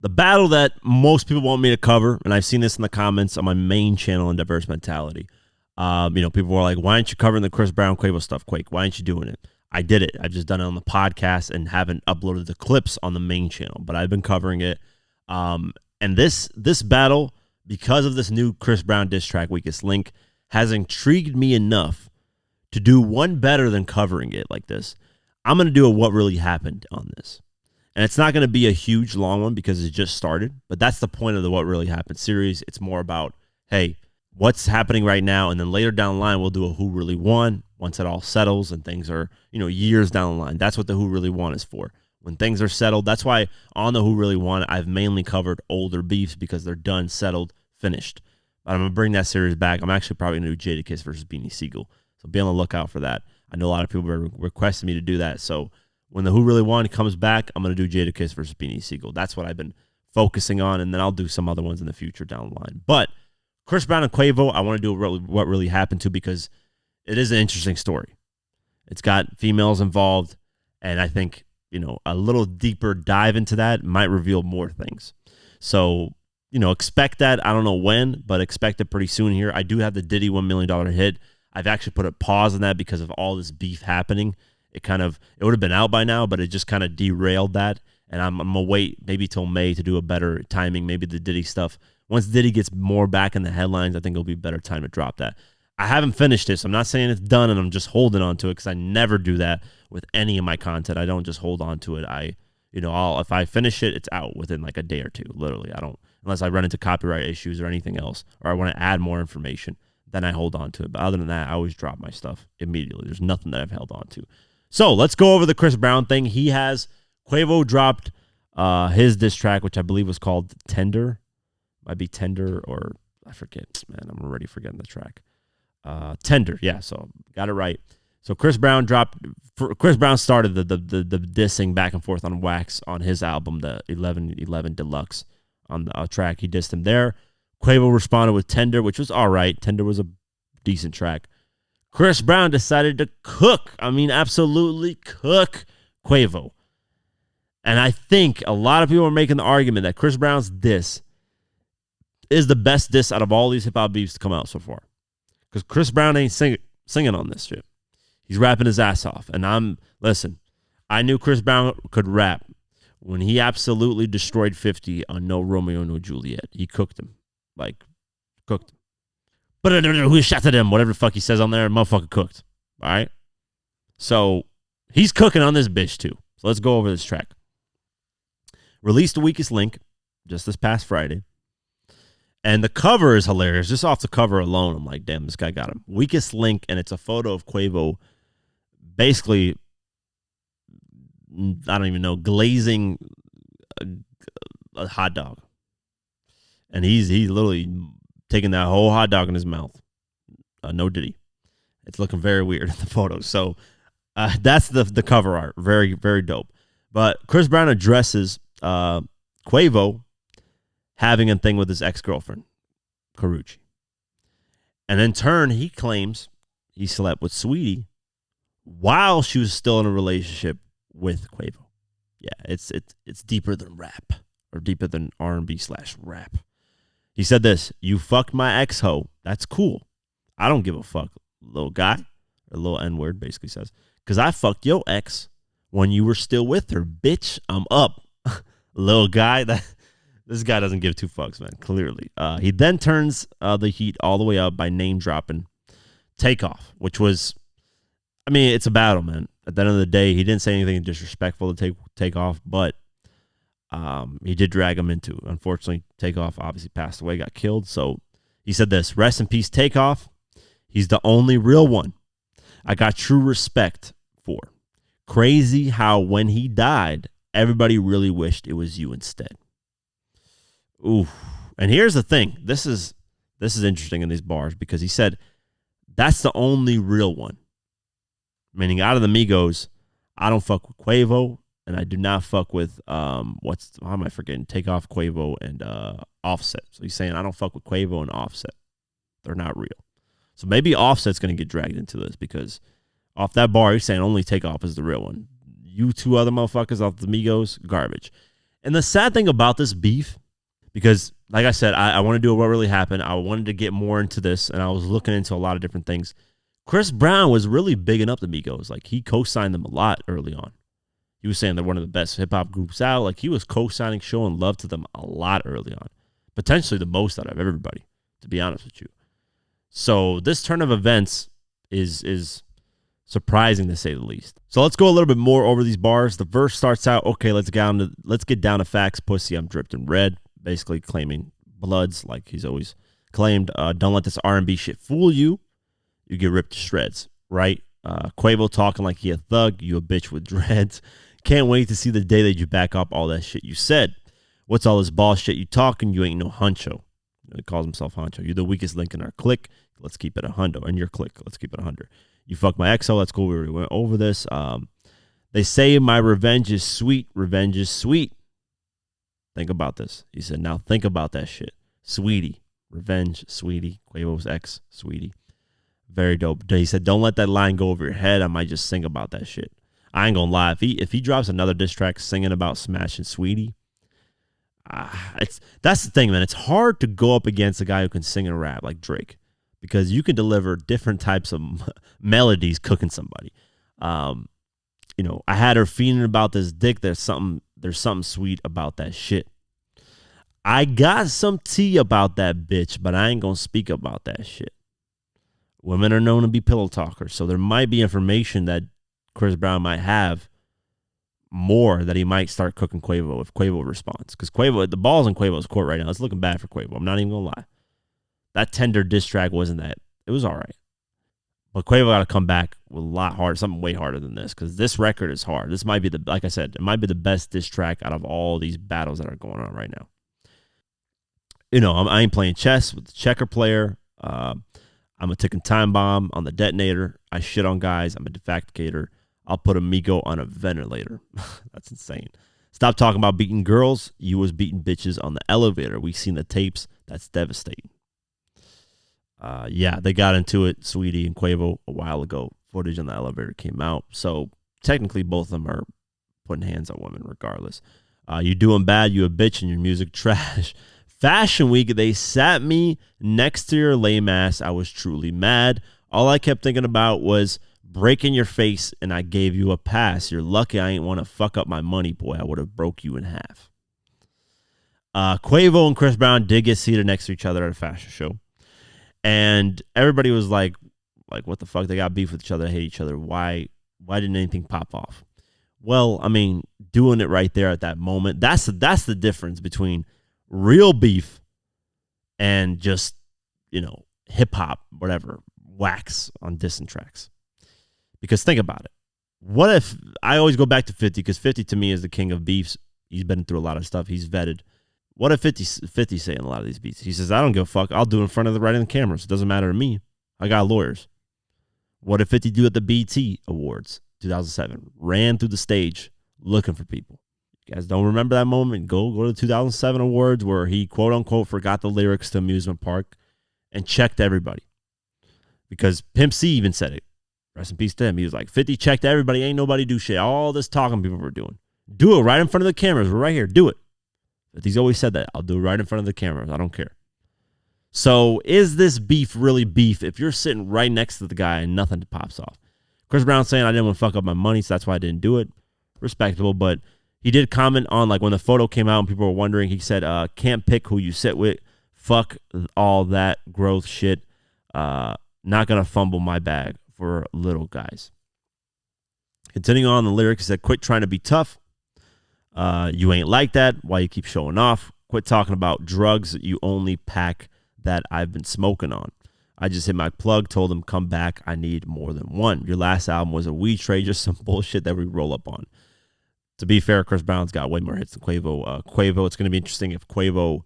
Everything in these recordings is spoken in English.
The battle that most people want me to cover, and I've seen this in the comments on my main channel in Diverse Mentality. People were like, why aren't you covering the Chris Brown Quavo stuff, Quake? Why aren't you doing it? I did it. I've just done it on the podcast and haven't uploaded the clips on the main channel, but I've been covering it. And this battle, because of this new Chris Brown diss track, Weakest Link, has intrigued me enough to do one better than covering it like this. I'm going to do a what really happened on this. And it's not going to be a huge long one because it just started, but that's the point of the what really happened series. It's more about, hey, what's happening right now, and then later down the line, we'll do a who really won once it all settles and things are, years down the line. That's what the who really won is for. When things are settled, that's why on the who really won, I've mainly covered older beefs because they're done, settled, finished. But I'm going to bring that series back. I'm actually probably going to do Jadakiss versus Beanie Siegel. So be on the lookout for that. I know a lot of people are requesting me to do that. So when the Who Really Won comes back, I'm going to do Jadakiss versus Beanie Siegel. That's what I've been focusing on, and then I'll do some other ones in the future down the line. But Chris Brown and Quavo, I want to do what really happened to because it is an interesting story. It's got females involved, and I think, a little deeper dive into that might reveal more things. So, expect that. I don't know when, but expect it pretty soon here. I do have the Diddy $1 million hit. I've actually put a pause on that because of all this beef happening. It would have been out by now, but it just kind of derailed that. And I'm going to wait maybe till May to do a better timing, maybe the Diddy stuff. Once Diddy gets more back in the headlines, I think it'll be a better time to drop that. I haven't finished this. I'm not saying it's done and I'm just holding on to it because I never do that with any of my content. I don't just hold on to it. If I finish it, it's out within like a day or two, literally. I don't, unless I run into copyright issues or anything else, or I want to add more information, then I hold on to it. But other than that, I always drop my stuff immediately. There's nothing that I've held on to. So let's go over the Chris Brown thing. Quavo dropped his diss track, which I believe was called Tender. Might be Tender or I forget. Man, I'm already forgetting the track. Tender, yeah, so got it right. So Chris Brown started the dissing back and forth on wax on his album, the 1111 Deluxe. On the track, he dissed him there. Quavo responded with Tender, which was all right. Tender was a decent track. Chris Brown decided to absolutely cook Quavo. And I think a lot of people are making the argument that Chris Brown's diss is the best diss out of all these hip-hop beefs to come out so far. Because Chris Brown ain't singing on this shit. He's rapping his ass off. And I knew Chris Brown could rap when he absolutely destroyed 50 on No Romeo, No Juliet. He cooked him. Cooked him. But who shot at him? Whatever the fuck he says on there, motherfucker cooked. All right? So he's cooking on this bitch too. So let's go over this track. Released the Weakest Link just this past Friday. And the cover is hilarious. Just off the cover alone, I'm like, damn, this guy got him. Weakest Link, and it's a photo of Quavo basically, I don't even know, glazing a hot dog. And he's literally taking that whole hot dog in his mouth. No Diddy. It's looking very weird in the photo. So that's the cover art. Very, very dope. But Chris Brown addresses Quavo having a thing with his ex-girlfriend, Karrueche. And in turn, he claims he slept with Sweetie while she was still in a relationship with Quavo. Yeah, it's deeper than rap, or deeper than R&B/rap. He said this: "You fucked my ex-hoe. That's cool. I don't give a fuck, little guy." Or little N-word, basically says. "Because I fucked your ex when you were still with her. Bitch, I'm up." Little guy. This guy doesn't give two fucks, man, clearly. He then turns the heat all the way up by name-dropping Takeoff, which was, it's a battle, man. At the end of the day, he didn't say anything disrespectful to Takeoff, but he did drag him into it. Unfortunately, Takeoff obviously passed away, got killed. So he said this: "Rest in peace, Takeoff. He's the only real one I got true respect for. Crazy how when he died, everybody really wished it was you instead." Ooh. And here's the thing. This is interesting in these bars because he said that's the only real one. Meaning out of the Migos, I don't fuck with Quavo, and I do not fuck with how am I forgetting? Takeoff, Quavo, and Offset. So he's saying I don't fuck with Quavo and Offset. They're not real. So maybe Offset's going to get dragged into this because off that bar, he's saying only Takeoff is the real one. You two other motherfuckers off the Migos, garbage. And the sad thing about this beef, because like I said, I want to do what really happened. I wanted to get more into this, and I was looking into a lot of different things. Chris Brown was really bigging up the Migos. Like, he co-signed them a lot early on. He was saying they're one of the best hip hop groups out. Like, he was co-signing, showing love to them a lot early on. Potentially the most out of everybody, to be honest with you. So this turn of events is surprising to say the least. So let's go a little bit more over these bars. The verse starts out, okay, let's get down to facts, pussy, I'm dripped in red. Basically claiming Bloods, like he's always claimed. Don't let this R&B shit fool you. You get ripped to shreds, right? Quavo talking like he a thug, you a bitch with dreads. Can't wait to see the day that you back up all that shit you said. What's all this ball shit you talking? You ain't no huncho. He calls himself huncho. You're the weakest link in our clique. Let's keep it a hundo. And your clique, let's keep it 100. You fuck my exo. That's cool. We already went over this. They say my revenge is sweet. Revenge is sweet. Think about this. He said, now think about that shit. Sweetie. Revenge, sweetie. Quavo's ex, sweetie. Very dope. He said, don't let that line go over your head. I might just sing about that shit. I ain't gonna lie. If he drops another diss track singing about smashing Sweetie, that's the thing, man. It's hard to go up against a guy who can sing and rap like Drake, because you can deliver different types of melodies cooking somebody. I had her feeling about this dick. There's something sweet about that shit. I got some tea about that bitch, but I ain't gonna speak about that shit. Women are known to be pillow talkers, so there might be information that Chris Brown might have more that he might start cooking Quavo if Quavo responds. Because Quavo, the ball's in Quavo's court right now. It's looking bad for Quavo. I'm not even going to lie. That tender diss track wasn't that. It was all right. But Quavo got to come back with a lot harder, something way harder than this, because this record is hard. This might be like I said, it might be the best diss track out of all these battles that are going on right now. I ain't playing chess with the checker player. I'm a ticking time bomb on the detonator. I shit on guys. I'm a defectator. I'll put a Migo on a ventilator. That's insane. Stop talking about beating girls. You was beating bitches on the elevator. We seen the tapes. That's devastating. They got into it, Sweetie and Quavo, a while ago. Footage on the elevator came out. So technically both of them are putting hands on women regardless. You doing bad, you a bitch, and your music trash. Fashion Week, they sat me next to your lame ass. I was truly mad. All I kept thinking about was breaking your face, and I gave you a pass. You're lucky I ain't want to fuck up my money, boy. I would have broke you in half. Quavo and Chris Brown did get seated next to each other at a fashion show. And everybody was like, what the fuck? They got beef with each other, hate each other. Why didn't anything pop off? Well, I mean, doing it right there at that moment, that's the difference between real beef and just, hip hop, whatever, wax on dissing tracks. Because think about it. What if, I always go back to 50, because 50 to me is the king of beefs. He's been through a lot of stuff. He's vetted. What if 50 say in a lot of these beats? He says, I don't give a fuck. I'll do it in front of the right of the cameras. It doesn't matter to me. I got lawyers. What did 50 do at the BET Awards 2007? Ran through the stage looking for people. You guys don't remember that moment? Go to the 2007 awards where he quote unquote forgot the lyrics to Amusement Park and checked everybody. Because Pimp C even said it. Rest in peace to him. He was like, 50 checked everybody. Ain't nobody do shit. All this talking people were doing. Do it right in front of the cameras. We're right here. Do it. But he's always said that. I'll do it right in front of the cameras. I don't care. So is this beef really beef if you're sitting right next to the guy and nothing pops off? Chris Brown saying I didn't want to fuck up my money, so that's why I didn't do it. Respectable, but he did comment on, like, when the photo came out and people were wondering, he said, can't pick who you sit with. Fuck all that growth shit. Not going to fumble my bag for little guys. Continuing on the lyrics, he said, quit trying to be tough. You ain't like that. Why you keep showing off? Quit talking about drugs. You only pack that I've been smoking on. I just hit my plug, told him come back. I need more than one. Your last album was a weed trade, just some bullshit that we roll up on. To be fair, Chris Brown's got way more hits than Quavo. Quavo, it's going to be interesting if Quavo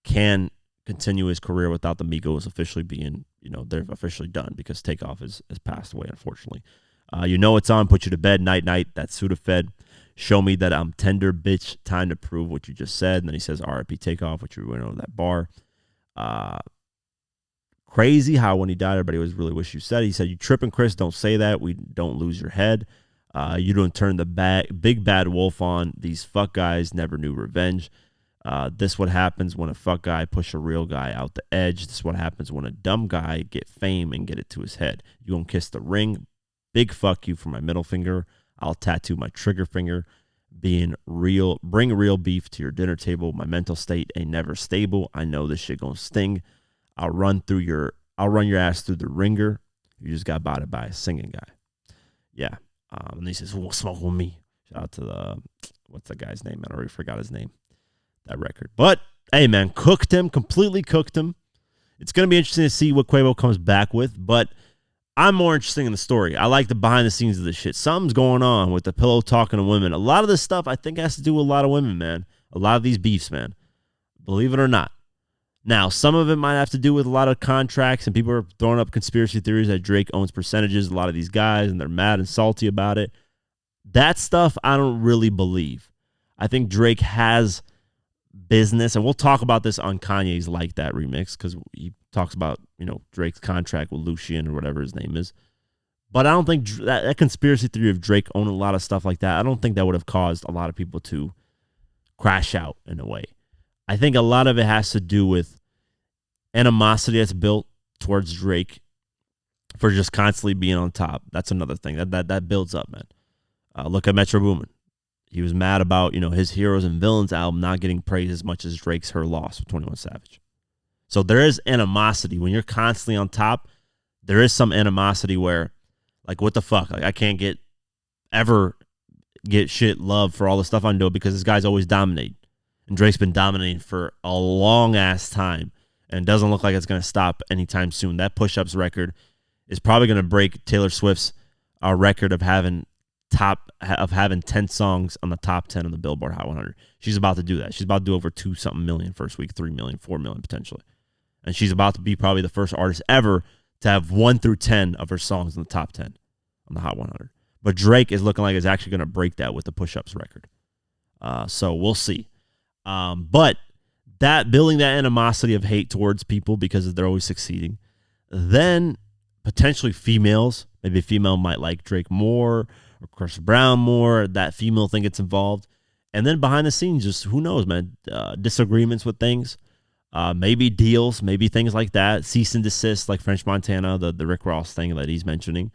can continue his career without the Migos officially being, they're officially done, because Takeoff has passed away, unfortunately. It's on, put you to bed, night, that's Sudafed. Show me that I'm tender, bitch. Time to prove what you just said. And then he says, RIP Takeoff, which we went over that bar. Crazy how when he died, everybody was really wish you said. He said, you tripping, Chris. Don't say that. We don't lose your head. You don't turn the big bad wolf on. These fuck guys never knew revenge. This what happens when a fuck guy push a real guy out the edge. This what happens when a dumb guy get fame and get it to his head. You gonna kiss the ring. Big fuck you for my middle finger. I'll tattoo my trigger finger. Being real, bring real beef to your dinner table. My mental state ain't never stable. I know this shit gonna sting. I'll run your ass through the ringer. You just got bought by a singing guy. Yeah. And he says, "Who will smoke with me?" Shout out to the what's that guy's name? I already forgot his name. That record. But hey, man, completely cooked him. It's gonna be interesting to see what Quavo comes back with. But I'm more interested in the story. I like the behind the scenes of this shit. Something's going on with the pillow talking to women. A lot of this stuff I think has to do with a lot of women, man. A lot of these beefs, man. Believe it or not. Now, some of it might have to do with a lot of contracts, and people are throwing up conspiracy theories that Drake owns percentages, a lot of these guys, and they're mad and salty about it. That stuff I don't really believe. I think Drake has business, and we'll talk about this on Kanye's Like That remix, because he talks about, Drake's contract with Lucian or whatever his name is. But I don't think that conspiracy theory of Drake owning a lot of stuff like that, I don't think that would have caused a lot of people to crash out in a way. I think a lot of it has to do with animosity that's built towards Drake for just constantly being on top. That's another thing that builds up, man. Look at Metro Boomin. He was mad about his Heroes and Villains album not getting praised as much as Drake's Her Loss with 21 Savage. So there is animosity when you're constantly on top. There is some animosity where, like, what the fuck? Like, I can't ever get shit love for all the stuff I'm doing because this guy's always dominating. And Drake's been dominating for a long-ass time, and it doesn't look like it's going to stop anytime soon. That Push-Ups record is probably going to break Taylor Swift's record of having 10 songs on the top 10 of the Billboard Hot 100. She's about to do that. She's about to do over 2-something million first week, 3 million, 4 million potentially. And she's about to be probably the first artist ever to have 1 through 10 of her songs in the top 10 on the Hot 100. But Drake is looking like it's actually going to break that with the Push-Ups record. So we'll see. But that building that animosity of hate towards people because they're always succeeding, then potentially females, maybe a female might like Drake more or Chris Brown more. That female thing gets involved. And then behind the scenes, just who knows, man, disagreements with things, maybe deals, maybe things like that, cease and desist like French Montana, the Rick Ross thing that he's mentioning.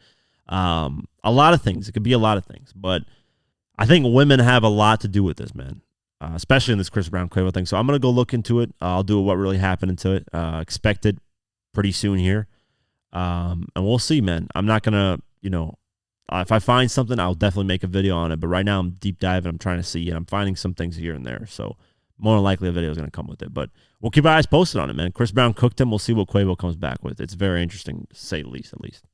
A lot of things. It could be a lot of things. But I think women have a lot to do with this, man. Especially in this Chris Brown Quavo thing. So I'm going to go look into it. I'll do what really happened into it. Expect it pretty soon here. And we'll see, man. I'm not going to, if I find something, I'll definitely make a video on it. But right now I'm deep diving. I'm trying to see, and I'm finding some things here and there. So more than likely a video is going to come with it. But we'll keep our eyes posted on it, man. Chris Brown cooked him. We'll see what Quavo comes back with. It's very interesting, to say the least, at least.